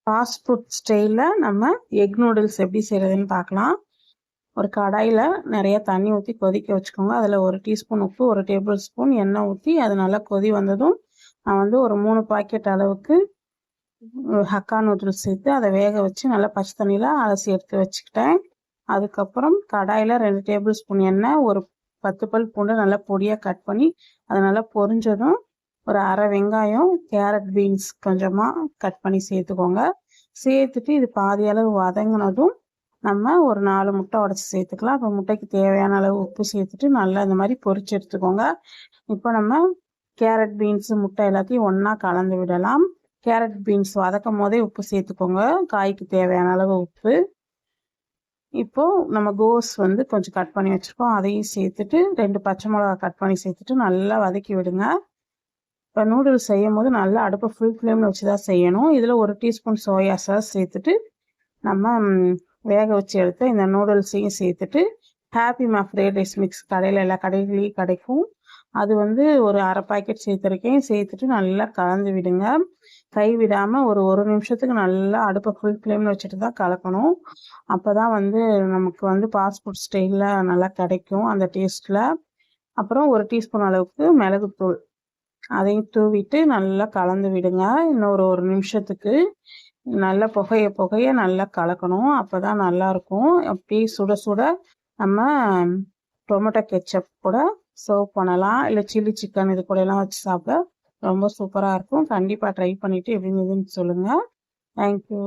Fast food ஸ்டைலில் நம்ம egg noodles எப்படி செய்கிறதுன்னு பார்க்கலாம். ஒரு கடாயில் நிறைய தண்ணி ஊற்றி கொதிக்க வச்சுக்கோங்க. அதில் 1 டீஸ்பூன் உப்பு, 1 டேபிள் ஸ்பூன் எண்ணெய் ஊற்றி அது நல்லா கொதி வந்ததும் நான் வந்து ஒரு 3 பாக்கெட் அளவுக்கு ஹக்கா நூடுல்ஸ் சேர்த்து அதை வேக வச்சு நல்லா பச்சை தண்ணியில் அலசி எடுத்து வச்சுக்கிட்டேன். அதுக்கப்புறம் கடாயில் 2 டேபிள் ஸ்பூன் எண்ணெய், ஒரு 10 பல் பூண்டு நல்லா பொடியாக கட் பண்ணி அது நல்லா பொரிஞ்சதும் ஒரு அரை வெங்காயம், கேரட், பீன்ஸ் கொஞ்சமாக கட் பண்ணி சேர்த்துக்கோங்க. சேர்த்துட்டு இது பாதி அளவு வதங்கினதும் நம்ம ஒரு 4 முட்டை உடச்சி சேர்த்துக்கலாம். அப்போ முட்டைக்கு தேவையான அளவு உப்பு சேர்த்துட்டு நல்லா இந்த மாதிரி பொரிச்சு எடுத்துக்கோங்க. இப்போ நம்ம கேரட், பீன்ஸு, முட்டை எல்லாத்தையும் ஒன்றா கலந்து விடலாம். கேரட், பீன்ஸ் வதக்கும் போதே உப்பு சேர்த்துக்கோங்க, காய்க்கு தேவையான அளவு உப்பு. இப்போது நம்ம கோஸ் வந்து கொஞ்சம் கட் பண்ணி வச்சுருக்கோம், அதையும் சேர்த்துட்டு 2 பச்சை மிளகா கட் பண்ணி சேர்த்துட்டு நல்லா வதக்கி விடுங்க. இப்போ நூடுல்ஸ் செய்யும் போது நல்லா அடுப்பை ஃபுல் ஃப்ளேமில் வச்சு தான் செய்யணும். இதில் 1 டீஸ்பூன் சோயா சாஸ் சேர்த்துட்டு நம்ம வேக வச்சு எடுத்து இந்த நூடுல்ஸையும் சேர்த்துட்டு ஹாப்பிமா ஃப்ரைட் ரைஸ் மிக்ஸ் கடையில் எல்லா கடைகளையும் கிடைக்கும், அது வந்து ஒரு அரை பாக்கெட் சேர்த்துருக்கேன். சேர்த்துட்டு நல்லா கலந்து விடுங்க. கை விடாமல் ஒரு நிமிஷத்துக்கு நல்லா அடுப்பை ஃபுல் ஃப்ளேமில் வச்சுட்டு தான் கலக்கணும். அப்போ தான் வந்து நமக்கு வந்து ஃபாஸ்ட் ஃபுட் ஸ்டைலில் நல்லா கிடைக்கும் அந்த டேஸ்ட்டில். அப்புறம் 1 டீஸ்பூன் அளவுக்கு மிளகுத்தூள் அதையும் தூவிட்டு நல்லா கலந்து விடுங்க. இன்னும் ஒரு நிமிஷத்துக்கு நல்லா புகைய நல்லா கலக்கணும். அப்போ தான் நல்லாயிருக்கும். அப்படியே சுட சுட நம்ம டொமேட்டோ கெச்சப் கூட சர்வ் பண்ணலாம். இல்லை சில்லி சிக்கன் இது கூடலாம் வச்சு சாப்பிட ரொம்ப சூப்பராக இருக்கும். கண்டிப்பாக ட்ரை பண்ணிவிட்டு எப்படி இருந்ததுன்னு சொல்லுங்கள். தேங்க்யூ.